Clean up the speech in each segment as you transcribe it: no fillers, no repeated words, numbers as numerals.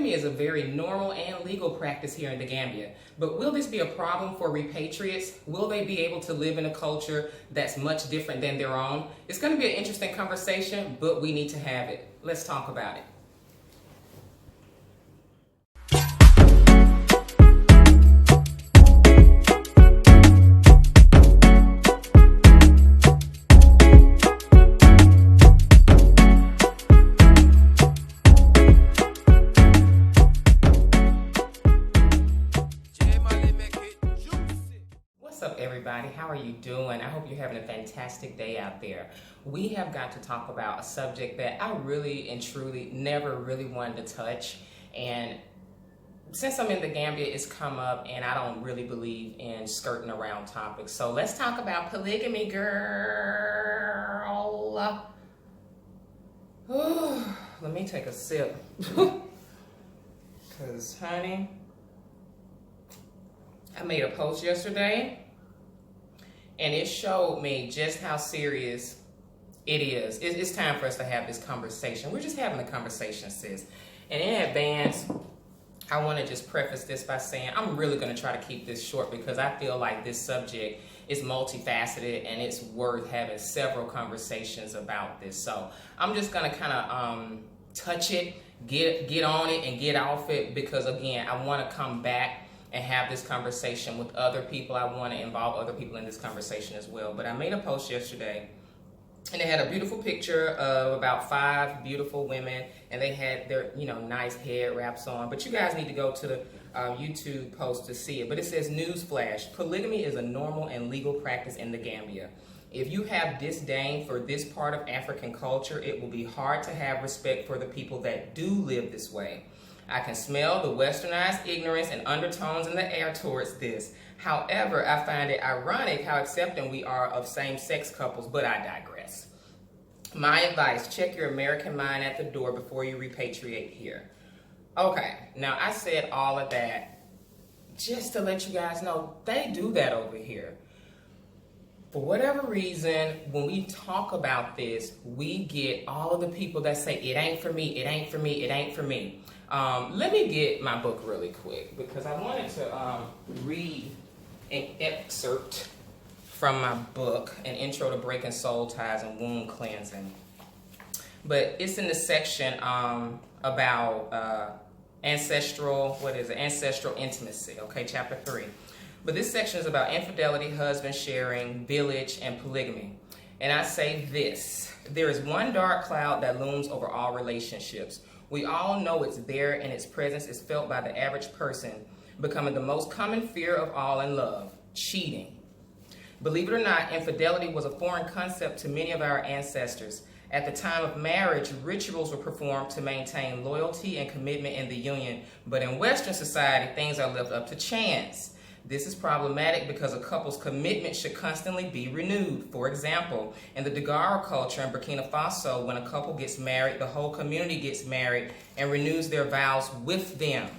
polygamy is a very normal and legal practice here in the Gambia. But will this be a problem for repatriates? Will they be able to live in a culture that's much different than their own? It's going to be an interesting conversation, but we need to have it. Let's talk about it. How are you doing? I hope you're having a fantastic day out there. We have got to talk about a subject that I really and truly never really wanted to touch, and since I'm in the Gambia, it's come up, and I don't really believe in skirting around topics. So let's talk about polygamy, girl. Let me take a sip. Because, honey, I made a post yesterday, and it showed me just how serious it is. It's time for us to have this conversation. We're just having a conversation, sis. And in advance, I want to just preface this by saying I'm really going to try to keep this short because I feel like this subject is multifaceted and it's worth having several conversations about this. So I'm just going to kind of touch it, get on it, and get off it because, again, I want to come back and have this conversation with other people. I want to involve other people in this conversation as well. But I made a post yesterday, and it had a beautiful picture of about 5 beautiful women, and they had their, nice head wraps on. But you guys need to go to the YouTube post to see it. But it says, newsflash, polygamy is a normal and legal practice in the Gambia. If you have disdain for this part of African culture, it will be hard to have respect for the people that do live this way. I can smell the westernized ignorance and undertones in the air towards this. However, I find it ironic how accepting we are of same-sex couples, but I digress. My advice, check your American mind at the door before you repatriate here. Okay, now I said all of that just to let you guys know they do that over here. For whatever reason, when we talk about this, we get all of the people that say, it ain't for me, it ain't for me, it ain't for me. Let me get my book really quick because I wanted to read an excerpt from my book, An Intro to Breaking Soul Ties and Wound Cleansing. But it's in the section about ancestral intimacy, okay, chapter 3. But this section is about infidelity, husband sharing, village, and polygamy. And I say this, there is one dark cloud that looms over all relationships. We all know it's there, and its presence is felt by the average person, becoming the most common fear of all in love, cheating. Believe it or not, infidelity was a foreign concept to many of our ancestors. At the time of marriage, rituals were performed to maintain loyalty and commitment in the union, but in Western society, things are left up to chance. This is problematic because a couple's commitment should constantly be renewed. For example, in the Dagara culture in Burkina Faso, when a couple gets married, the whole community gets married and renews their vows with them.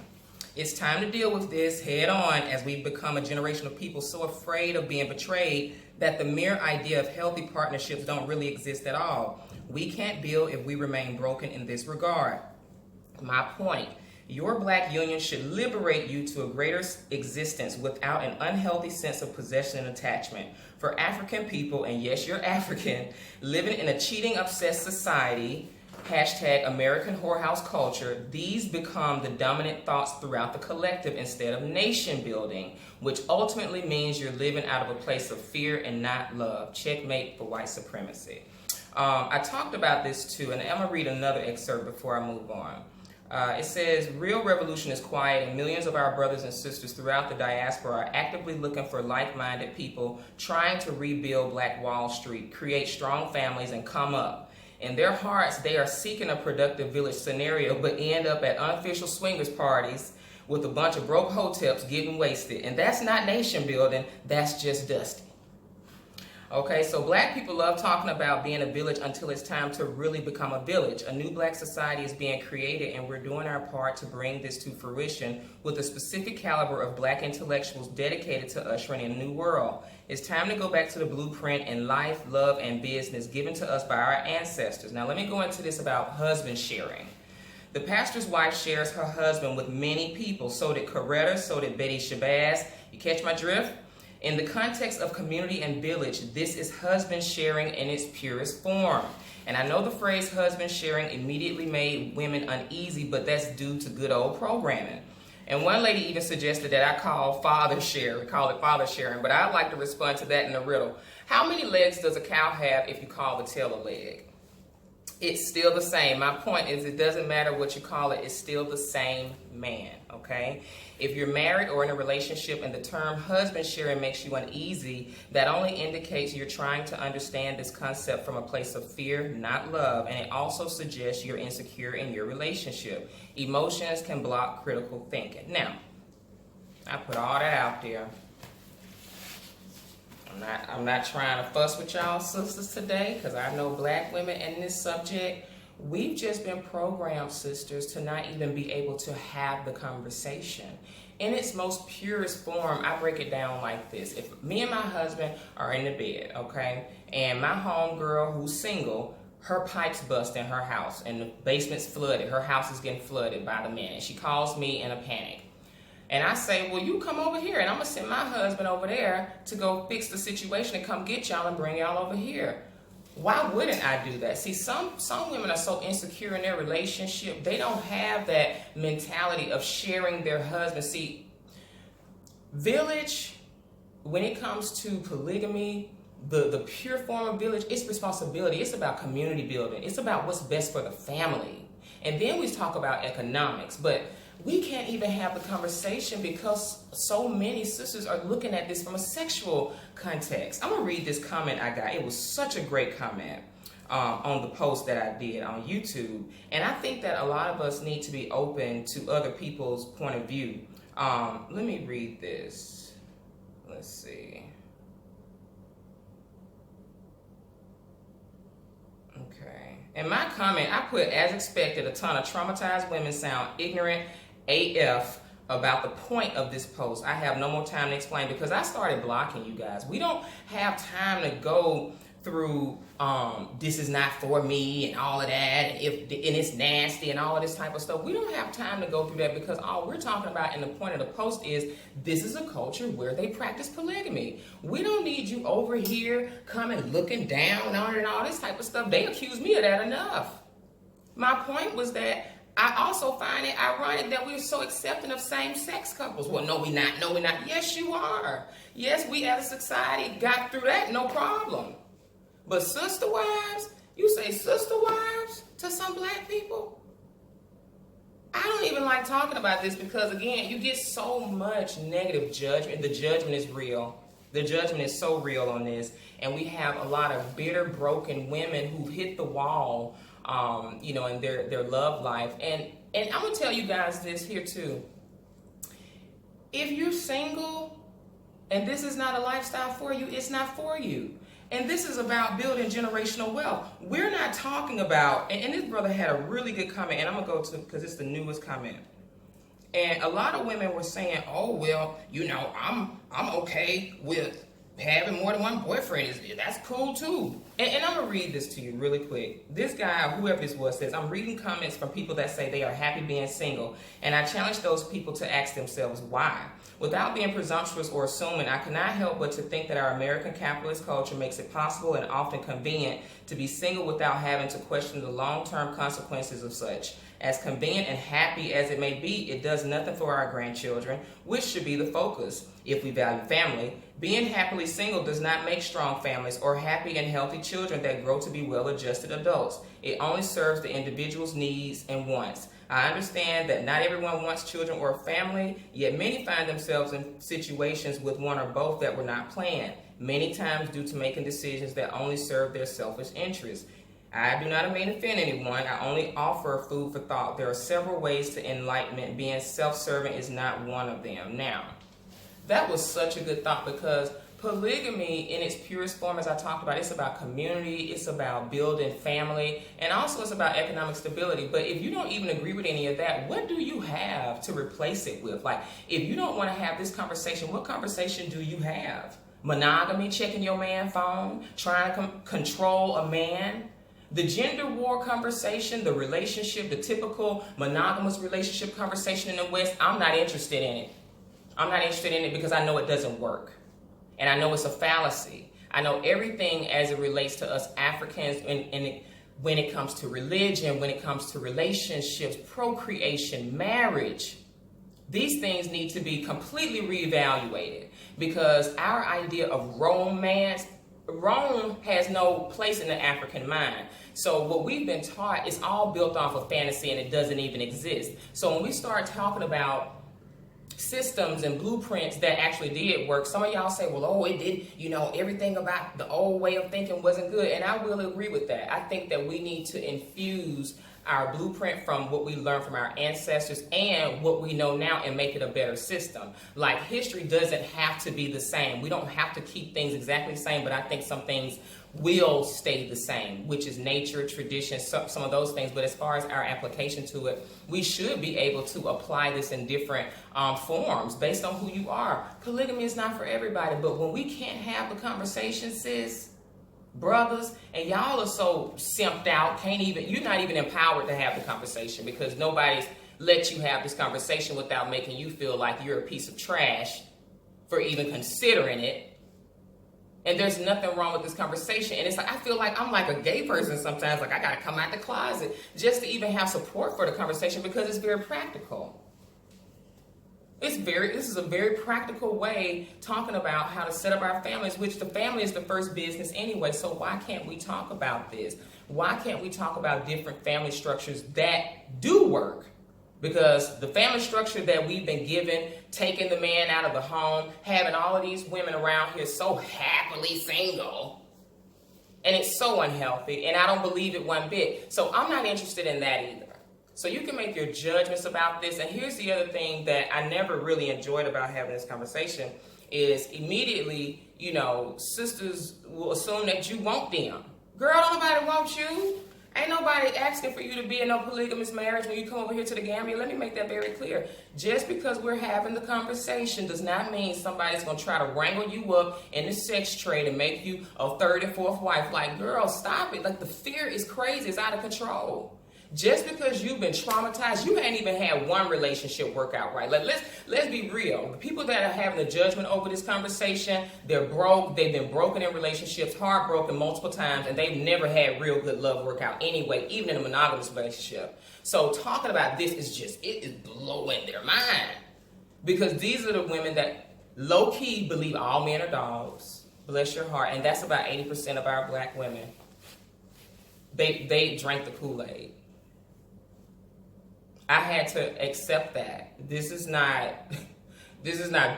It's time to deal with this head on as we become a generation of people so afraid of being betrayed that the mere idea of healthy partnerships don't really exist at all. We can't build if we remain broken in this regard. My point. Your black union should liberate you to a greater existence without an unhealthy sense of possession and attachment. For African people, and yes, you're African, living in a cheating obsessed society, #American whorehouse culture, these become the dominant thoughts throughout the collective instead of nation building, which ultimately means you're living out of a place of fear and not love. Checkmate for white supremacy. I talked about this too, and I'm going to read another excerpt before I move on. It says, real revolution is quiet, and millions of our brothers and sisters throughout the diaspora are actively looking for like-minded people trying to rebuild Black Wall Street, create strong families, and come up. In their hearts, they are seeking a productive village scenario, but end up at unofficial swingers parties with a bunch of broke hoteps getting wasted. And that's not nation building, that's just dusty. Okay, so black people love talking about being a village until it's time to really become a village. A new black society is being created, and we're doing our part to bring this to fruition with a specific caliber of black intellectuals dedicated to ushering in a new world. It's time to go back to the blueprint in life, love, and business given to us by our ancestors. Now, let me go into this about husband sharing. The pastor's wife shares her husband with many people. So did Coretta, so did Betty Shabazz. You catch my drift? In the context of community and village, this is husband sharing in its purest form. And I know the phrase husband sharing immediately made women uneasy, but that's due to good old programming. And one lady even suggested that I call it father sharing, but I'd like to respond to that in a riddle. How many legs does a cow have if you call the tail a leg? It's still the same. My point is, it doesn't matter what you call it, it's still the same man, okay? If you're married or in a relationship and the term husband sharing makes you uneasy, that only indicates you're trying to understand this concept from a place of fear, not love, and it also suggests you're insecure in your relationship. Emotions can block critical thinking. Now, I put all that out there. I'm not trying to fuss with y'all sisters today, because I know black women in this subject, we've just been programmed, sisters, to not even be able to have the conversation. In its most purest form, I break it down like this. If me and my husband are in the bed, okay, and my homegirl who's single, her pipes bust in her house and the basement's flooded, her house is getting flooded by the man, and she calls me in a panic. And I say, well, you come over here, and I'm going to send my husband over there to go fix the situation and come get y'all and bring y'all over here. Why wouldn't I do that? See, some women are so insecure in their relationship, they don't have that mentality of sharing their husband. See, village, when it comes to polygamy, the pure form of village, it's responsibility. It's about community building. It's about what's best for the family. And then we talk about economics, but we can't even have the conversation because so many sisters are looking at this from a sexual context. I'm going to read this comment I got. It was such a great comment on the post that I did on YouTube. And I think that a lot of us need to be open to other people's point of view. Let me read this. Let's see. Okay. In my comment, I put, as expected, a ton of traumatized women sound ignorant AF about the point of this post. I have no more time to explain because I started blocking you guys. We don't have time to go through this is not for me and all of that, and it's nasty and all of this type of stuff. We don't have time to go through that because all we're talking about in the point of the post is this is a culture where they practice polygamy. We don't need you over here coming looking down on it and all this type of stuff. They accuse me of that enough. My point was that I also find it ironic that we're so accepting of same-sex couples. Well, no, we're not. No, we're not. Yes, you are. Yes, we as a society got through that, no problem. But sister wives, you say sister wives to some black people? I don't even like talking about this because, again, you get so much negative judgment. The judgment is real. The judgment is so real on this. And we have a lot of bitter, broken women who hit the wall in their love life. And I'm going to tell you guys this here too. If you're single and this is not a lifestyle for you, it's not for you. And this is about building generational wealth. We're not talking about, and this brother had a really good comment, and I'm going to go to, because it's the newest comment. And a lot of women were saying, oh, well, I'm okay with having more than one boyfriend. That's cool too. And I'm going to read this to you really quick. This guy, whoever this was, says, I'm reading comments from people that say they are happy being single. And I challenge those people to ask themselves why. Without being presumptuous or assuming, I cannot help but to think that our American capitalist culture makes it possible and often convenient to be single without having to question the long-term consequences of such. As convenient and happy as it may be, it does nothing for our grandchildren, which should be the focus if we value family. Being happily single does not make strong families or happy and healthy children that grow to be well-adjusted adults. It only serves the individual's needs and wants. I understand that not everyone wants children or a family, yet many find themselves in situations with one or both that were not planned, many times due to making decisions that only serve their selfish interests. I do not mean to offend anyone. I only offer food for thought. There are several ways to enlightenment. Being self-serving is not one of them. Now, that was such a good thought because polygamy in its purest form, as I talked about, it's about community, it's about building family, and also it's about economic stability. But if you don't even agree with any of that, what do you have to replace it with? Like, if you don't want to have this conversation, what conversation do you have? Monogamy, checking your man's phone, trying to control a man? The gender war conversation, the relationship, the typical monogamous relationship conversation in the West, I'm not interested in it. I'm not interested in it because I know it doesn't work. And I know it's a fallacy. I know everything as it relates to us Africans when it comes to religion, when it comes to relationships, procreation, marriage. These things need to be completely reevaluated because our idea of romance, Rome has no place in the African mind. So what we've been taught is all built off of fantasy and it doesn't even exist. So when we start talking about systems and blueprints that actually did work, some of y'all say, well, oh, it did, everything about the old way of thinking wasn't good. And I will agree with that. I think that we need to infuse our blueprint from what we learned from our ancestors and what we know now and make it a better system. Like history doesn't have to be the same. We don't have to keep things exactly the same, but I think some things will stay the same, which is nature, tradition, some of those things. But as far as our application to it, we should be able to apply this in different forms based on who you are. Polygamy is not for everybody, but when we can't have the conversation, sis, brothers, and y'all are so simped out, you're not even empowered to have the conversation because nobody's let you have this conversation without making you feel like you're a piece of trash for even considering it. And there's nothing wrong with this conversation. And it's like, I feel like I'm like a gay person sometimes. Like I got to come out the closet just to even have support for the conversation because it's very practical. This is a very practical way talking about how to set up our families, which the family is the first business anyway. So why can't we talk about this? Why can't we talk about different family structures that do work? Because the family structure that we've been given, taking the man out of the home, having all of these women around here so happily single, and it's so unhealthy, and I don't believe it one bit. So I'm not interested in that either. So you can make your judgments about this. And here's the other thing that I never really enjoyed about having this conversation is immediately, sisters will assume that you want them. Girl, don't nobody want you. Ain't nobody asking for you to be in no polygamous marriage when you come over here to the Gambia. Let me make that very clear. Just because we're having the conversation does not mean somebody's going to try to wrangle you up in the sex trade and make you a third and fourth wife. Like, girl, stop it. Like, the fear is crazy. It's out of control. Just because you've been traumatized, you ain't even had one relationship work out right. Like, let's be real. The people that are having the judgment over this conversation, they're broke. They've been broken in relationships, heartbroken multiple times, and they've never had real good love work out anyway, even in a monogamous relationship. So talking about this it is blowing their mind. Because these are the women that low-key believe all men are dogs. Bless your heart. And that's about 80% of our black women. They drank the Kool-Aid. I had to accept that. This is not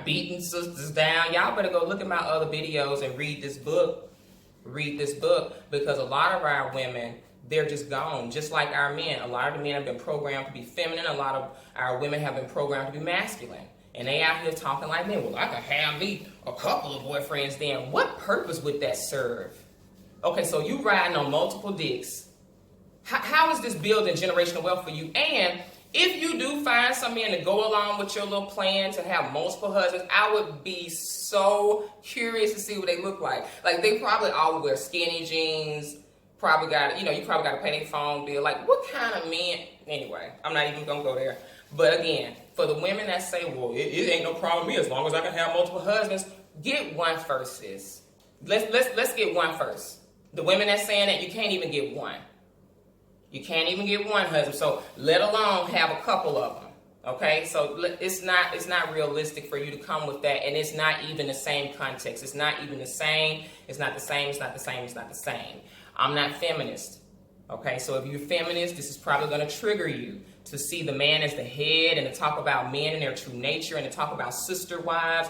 beating sisters down. Y'all better go look at my other videos and read this book. Read this book, because a lot of our women, they're just gone. Just like our men. A lot of the men have been programmed to be feminine. A lot of our women have been programmed to be masculine. And they out here talking like men. Well, I could have me a couple of boyfriends then. What purpose would that serve? Okay, so you riding on multiple dicks. How is this building generational wealth for you? And if you do find some men to go along with your little plan to have multiple husbands, I would be so curious to see what they look like. Like, they probably all wear skinny jeans, probably got, you probably got to pay their phone bill. Like, what kind of men? Anyway, I'm not even going to go there. But again, for the women that say, well, it ain't no problem with me as long as I can have multiple husbands, get one first, sis. Let's get one first. The women that's saying that, you can't even get one. You can't even get one husband, so let alone have a couple of them, okay? So it's not realistic for you to come with that, and it's not even the same context. It's not even the same. It's not the same. It's not the same. It's not the same. I'm not feminist, okay? So if you're feminist, this is probably going to trigger you to see the man as the head and to talk about men and their true nature and to talk about sister wives.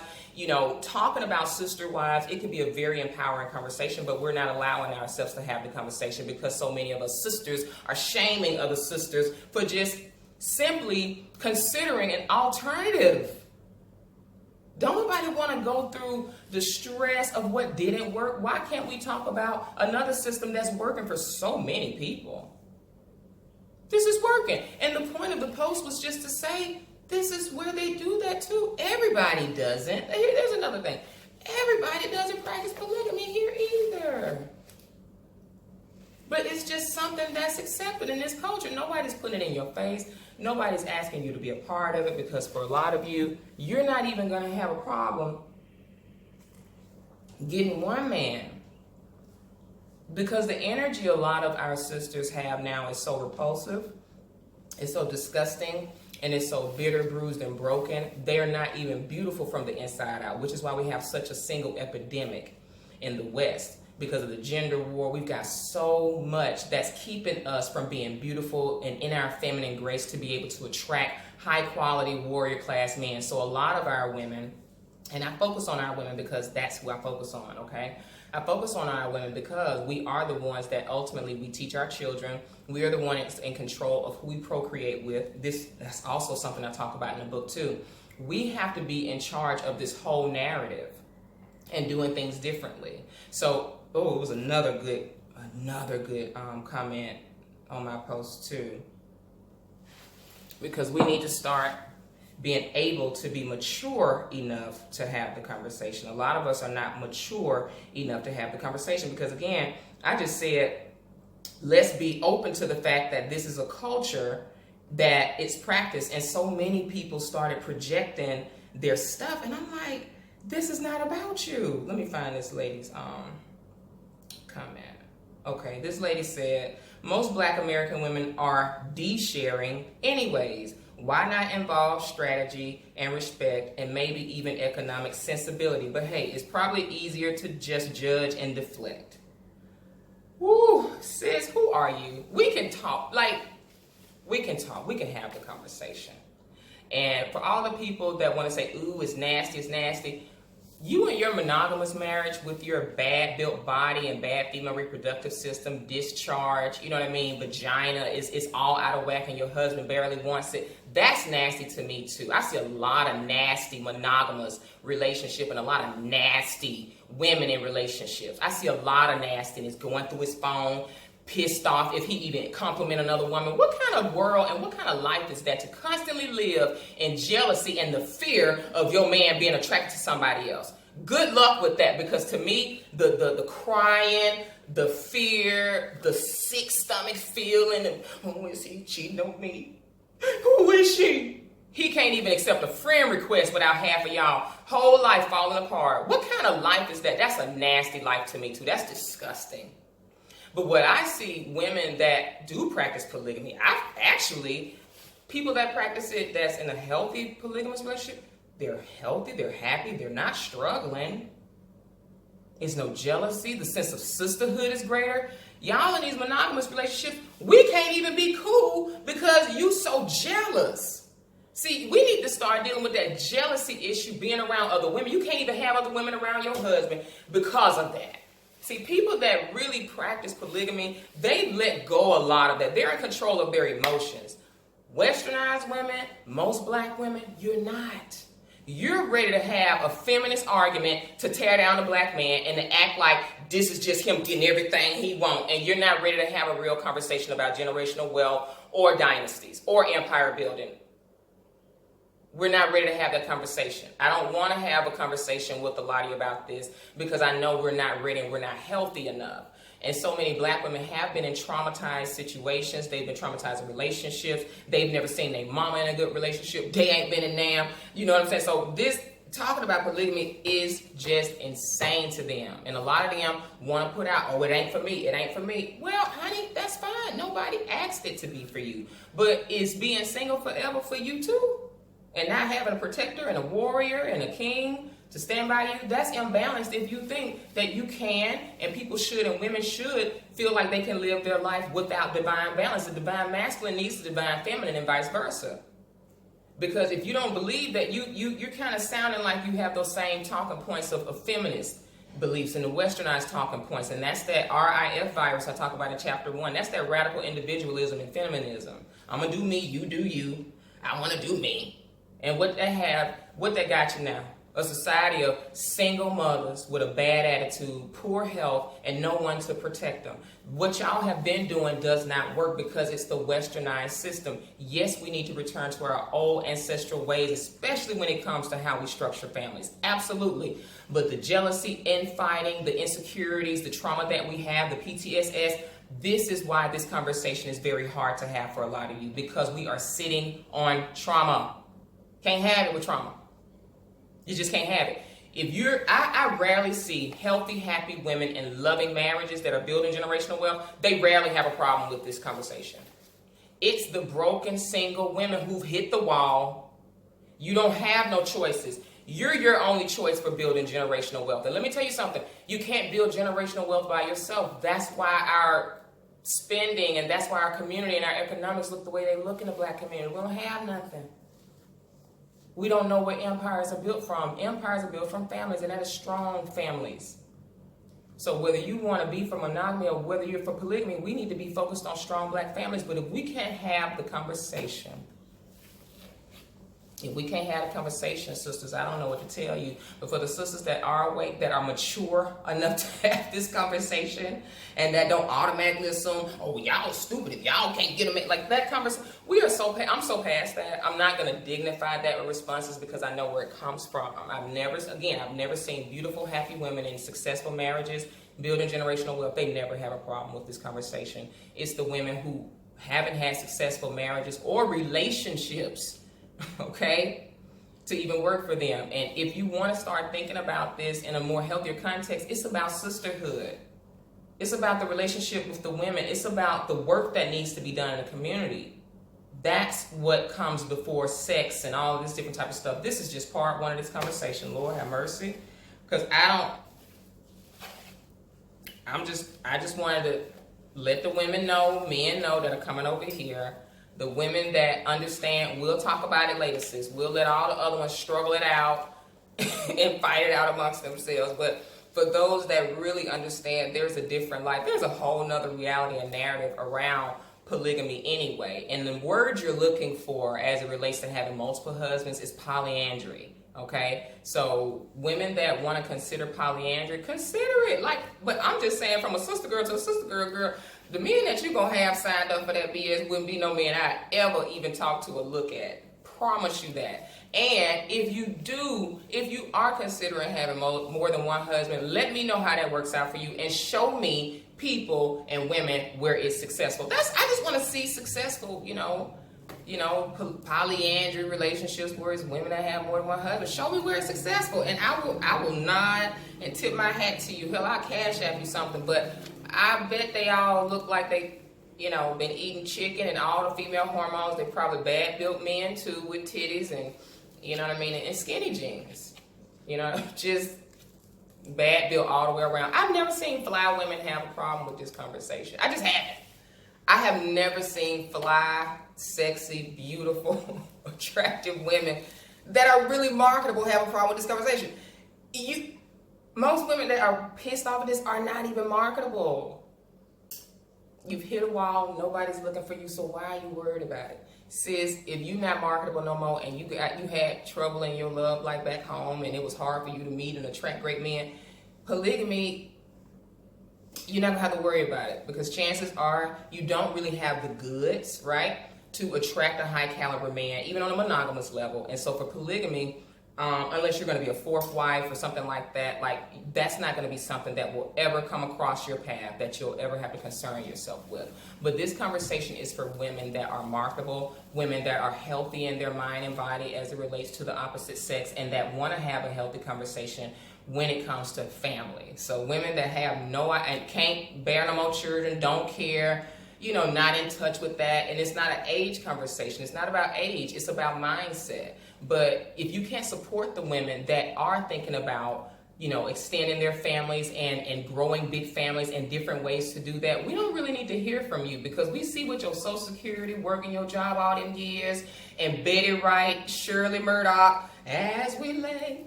Talking about sister wives, it can be a very empowering conversation, but we're not allowing ourselves to have the conversation because so many of us sisters are shaming other sisters for just simply considering an alternative. Don't nobody want to go through the stress of what didn't work? Why can't we talk about another system that's working for so many people? This is working. And the point of the post was just to say, this is where they do that too. Everybody doesn't. There's another thing. Everybody doesn't practice polygamy here either. But it's just something that's accepted in this culture. Nobody's putting it in your face. Nobody's asking you to be a part of it, because for a lot of you, you're not even going to have a problem getting one man. Because the energy a lot of our sisters have now is so repulsive, it's so disgusting, and it's so bitter, bruised, and broken. They're not even beautiful from the inside out, which is why we have such a single epidemic in the West. Because of the gender war, we've got so much that's keeping us from being beautiful and in our feminine grace to be able to attract high quality warrior class men. So a lot of our women, and I focus on our women because that's who I focus on, okay? I focus on our women because we are the ones that ultimately we teach our children. We are the ones in control of who we procreate with. That's also something I talk about in the book too. We have to be in charge of this whole narrative and doing things differently. So, it was another good comment on my post too. Because we need to start being able to be mature enough to have the conversation. A lot of us are not mature enough to have the conversation because, again, I just said, let's be open to the fact that this is a culture that it's practiced, and so many people started projecting their stuff, and I'm like, this is not about you. Let me find this lady's comment. Okay, this lady said, most Black American women are de-sharing anyways. Why not involve strategy and respect and maybe even economic sensibility? But hey, it's probably easier to just judge and deflect. Woo, sis, who are you? We can talk. We can talk. We can have the conversation. And for all the people that want to say, ooh, it's nasty, you and your monogamous marriage with your bad built body and bad female reproductive system, discharge, you know what I mean, vagina is all out of whack and your husband barely wants it. That's nasty to me too. I see a lot of nasty monogamous relationship and a lot of nasty women in relationships. I see a lot of nastiness going through his phone, pissed off if he even compliment another woman. What kind of world and what kind of life is that, to constantly live in jealousy and the fear of your man being attracted to somebody else? Good luck with that, because to me, the crying, the fear, the sick stomach feeling, oh, is he cheating on me? Who is she? He can't even accept a friend request without half of y'all whole life falling apart. What kind of life is that? That's a nasty life to me too. That's disgusting. But what I see women that do practice polygamy, people that practice it that's in a healthy polygamous relationship, they're healthy, they're happy, they're not struggling. There's no jealousy. The sense of sisterhood is greater. Y'all in these monogamous relationships, we can't even be cool because you so jealous. See, we need to start dealing with that jealousy issue, being around other women. You can't even have other women around your husband because of that. See, people that really practice polygamy, they let go a lot of that. They're in control of their emotions. Westernized women, most Black women, you're not. You're ready to have a feminist argument to tear down the Black man and to act like this is just him getting everything he wants, and you're not ready to have a real conversation about generational wealth or dynasties or empire building. We're not ready to have that conversation. I don't want to have a conversation with a lot of you about this because I know we're not ready and we're not healthy enough. And so many Black women have been in traumatized situations. They've been traumatized in relationships. They've never seen their mama in a good relationship. They ain't been in them. You know what I'm saying? So this talking about polygamy is just insane to them. And a lot of them want to put out, oh, it ain't for me. It ain't for me. Well, honey, that's fine. Nobody asked it to be for you. But is being single forever for you too? And not having a protector and a warrior and a king to stand by you, that's imbalanced if you think that you can, and people should, and women should feel like they can live their life without divine balance. The divine masculine needs the divine feminine and vice versa. Because if you don't believe that, you're kind of sounding like you have those same talking points of feminist beliefs and the westernized talking points. And that's that RIF virus I talk about in chapter 1. That's that radical individualism and feminism. I'm going to do me, you do you. I want to do me. And what they got you now? A society of single mothers with a bad attitude, poor health, and no one to protect them. What y'all have been doing does not work because it's the westernized system. Yes, we need to return to our old ancestral ways, especially when it comes to how we structure families. Absolutely. But the jealousy, infighting, the insecurities, the trauma that we have, the PTSS, This is why this conversation is very hard to have for a lot of you, because we are sitting on trauma. Can't have it with trauma. You just can't have it. If you're, I rarely see healthy, happy women in loving marriages that are building generational wealth. They rarely have a problem with this conversation. It's the broken single women who've hit the wall. You don't have no choices. You're your only choice for building generational wealth. And let me tell you something. You can't build generational wealth by yourself. That's why our spending and that's why our community and our economics look the way they look in the black community. We don't have nothing. We don't know where empires are built from. Empires are built from families, and that is strong families. So whether you want to be for monogamy or whether you're for polygamy, we need to be focused on strong black families. But if we can't have the conversation, sisters, I don't know what to tell you. But for the sisters that are awake, that are mature enough to have this conversation, and that don't automatically assume, oh, y'all stupid if y'all can't get them like that conversation. I'm so past that. I'm not going to dignify that with responses because I know where it comes from. I've never seen beautiful, happy women in successful marriages building generational wealth. They never have a problem with this conversation. It's the women who haven't had successful marriages or relationships, okay, to even work for them. And if you want to start thinking about this in a more healthier context, it's about sisterhood. It's about the relationship with the women. It's about the work that needs to be done in the community. That's what comes before sex and all of this different type of stuff. This is just part one of this conversation. Lord have mercy. Because I just wanted to let the women know, men know that are coming over here. The women that understand, we'll talk about it later, sis. We'll let all the other ones struggle it out and fight it out amongst themselves. But for those that really understand, there's a different life. There's a whole nother reality and narrative around polygamy anyway. And the word you're looking for as it relates to having multiple husbands is polyandry. Okay, so women that want to consider polyandry, consider it. But I'm just saying, from a sister girl to a sister girl, the men that you're going to have signed up for that BS wouldn't be no men I ever even talk to or look at. Promise you that. And if you are considering having more than one husband, let me know how that works out for you and show me people and women where it's successful. I just want to see successful, polyandry relationships where it's women that have more than one husband. Show me where it's successful, and I will nod and tip my hat to you. Hell, I'll cash app you something, but I bet they all look like they, been eating chicken and all the female hormones. They probably bad built men too, with titties and, and skinny jeans. Just bad built all the way around. I've never seen fly women have a problem with this conversation. I just haven't. I have never seen fly, sexy, beautiful, attractive women that are really marketable have a problem with this conversation. Most women that are pissed off at this are not even marketable. You've hit a wall, nobody's looking for you, so why are you worried about it? Sis, if you're not marketable no more and you had trouble in your love life back home and it was hard for you to meet and attract great men, polygamy, you're not going to have to worry about it, because chances are you don't really have the goods, right, to attract a high caliber man, even on a monogamous level. And so for polygamy, unless you're going to be a fourth wife or something like that, that's not going to be something that will ever come across your path that you'll ever have to concern yourself with. But this conversation is for women that are marketable, women that are healthy in their mind and body as it relates to the opposite sex, and that want to have a healthy conversation when it comes to family. So women that have and can't bear no more children, don't care, not in touch with that. And it's not an age conversation. It's not about age. It's about mindset. But if you can't support the women that are thinking about, extending their families and growing big families and different ways to do that, we don't really need to hear from you, because we see what your Social Security, working your job all them years, and Betty Wright, Shirley Murdoch, as we lay,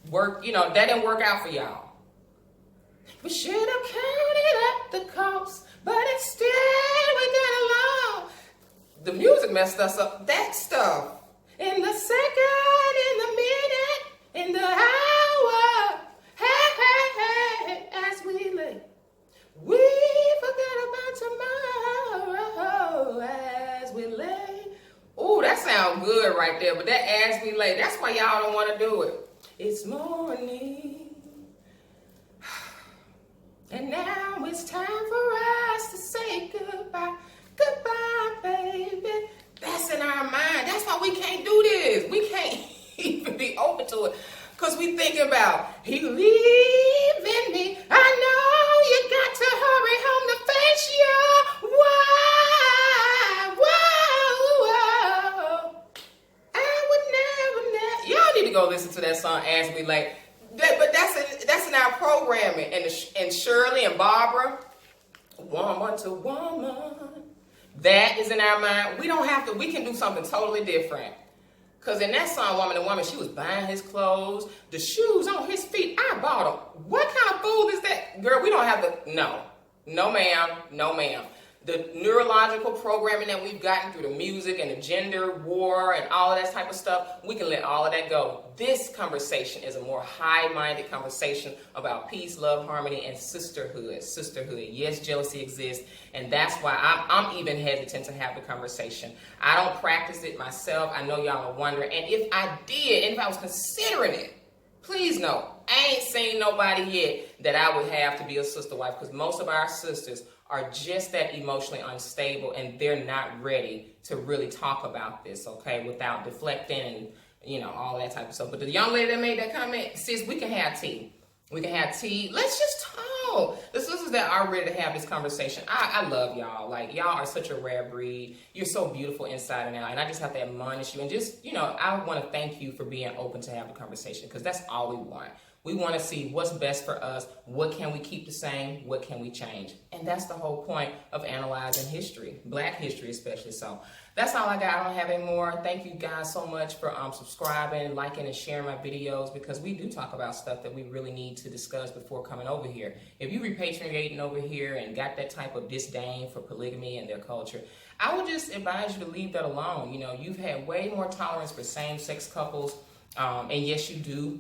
work, that didn't work out for y'all. We should have counted up the cost, but instead we got along. The music messed us up. That stuff. In the second, in the minute, in the hour, hey, as we lay, we forget about tomorrow as we lay. Ooh, that sounds good right there, but that as we lay, that's why y'all don't want to do it. It's morning. And now it's time for us to say goodbye. Goodbye, baby. That's in our mind. That's why we can't do this. We can't even be open to it. Because we think about, he leaving me. I know you got to hurry home to face your wife. Whoa. I would never. Y'all need to go listen to that song as we like. But that's in our programming. And Shirley and Barbara, woman to woman. That is in our mind. We don't have to. We can do something totally different. Because in that song, Woman to Woman, she was buying his clothes, the shoes on his feet. I bought them. What kind of fool is that? Girl, we don't have to. No. No, ma'am. No, ma'am. The neurological programming that we've gotten through the music and the gender war and all of that type of stuff, we can let all of that go. This conversation is a more high-minded conversation about peace, love, harmony, and sisterhood. Sisterhood. Yes, jealousy exists, and that's why I'm even hesitant to have the conversation. I don't practice it myself. I know y'all are wondering, and if I did, and if I was considering it, please know, I ain't seen nobody yet that I would have to be a sister wife, because most of our sisters are just that emotionally unstable, and they're not ready to really talk about this, okay, without deflecting and, you know, all that type of stuff. But the young lady that made that comment, sis, we can have tea. We can have tea. Let's just talk. The sisters that are ready to have this conversation, I love y'all. Like, y'all are such a rare breed. You're so beautiful inside and out, and I just have to admonish you. And just, you know, I want to thank you for being open to have the conversation, because that's all we want. We want to see what's best for us. What can we keep the same? What can we change? And that's the whole point of analyzing history, Black history especially. So that's all I got. I don't have any more. Thank you guys so much for subscribing, liking, and sharing my videos, because we do talk about stuff that we really need to discuss before coming over here. If you repatriating over here and got that type of disdain for polygamy and their culture, I would just advise you to leave that alone. You know, you've had way more tolerance for same-sex couples, and yes, you do.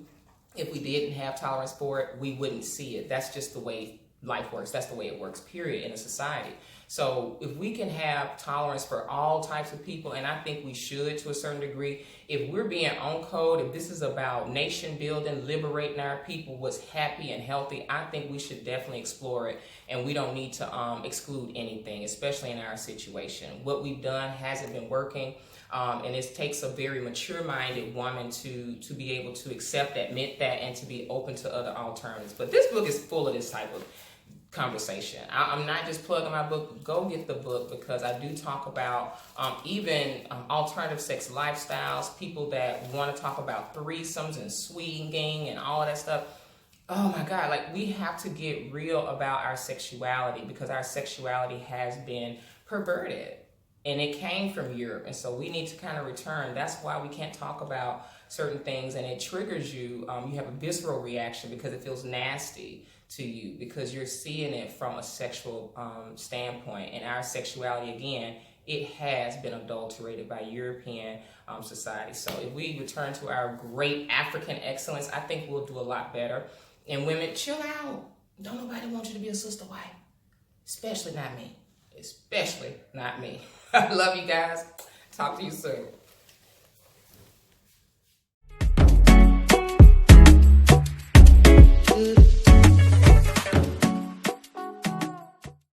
If we didn't have tolerance for it, we wouldn't see it. That's just the way life works. That's the way it works, period, in a society. So if we can have tolerance for all types of people, and I think we should to a certain degree, if we're being on code, if this is about nation building, liberating our people, what's happy and healthy, I think we should definitely explore it. And we don't need to exclude anything, especially in our situation. What we've done hasn't been working. And it takes a very mature-minded woman to be able to accept, admit that, and to be open to other alternatives. But this book is full of this type of conversation. I'm not just plugging my book. Go get the book, because I do talk about even alternative sex lifestyles, people that want to talk about threesomes and swinging and all of that stuff. Oh my God, like, we have to get real about our sexuality, because our sexuality has been perverted. And it came from Europe, and so we need to kind of return. That's why we can't talk about certain things, and it triggers you. You have a visceral reaction because it feels nasty to you, because you're seeing it from a sexual standpoint. And our sexuality, again, it has been adulterated by European society. So if we return to our great African excellence, I think we'll do a lot better. And women, chill out. Don't nobody want you to be a sister wife, especially not me. Especially not me. I love you guys. Talk to you soon.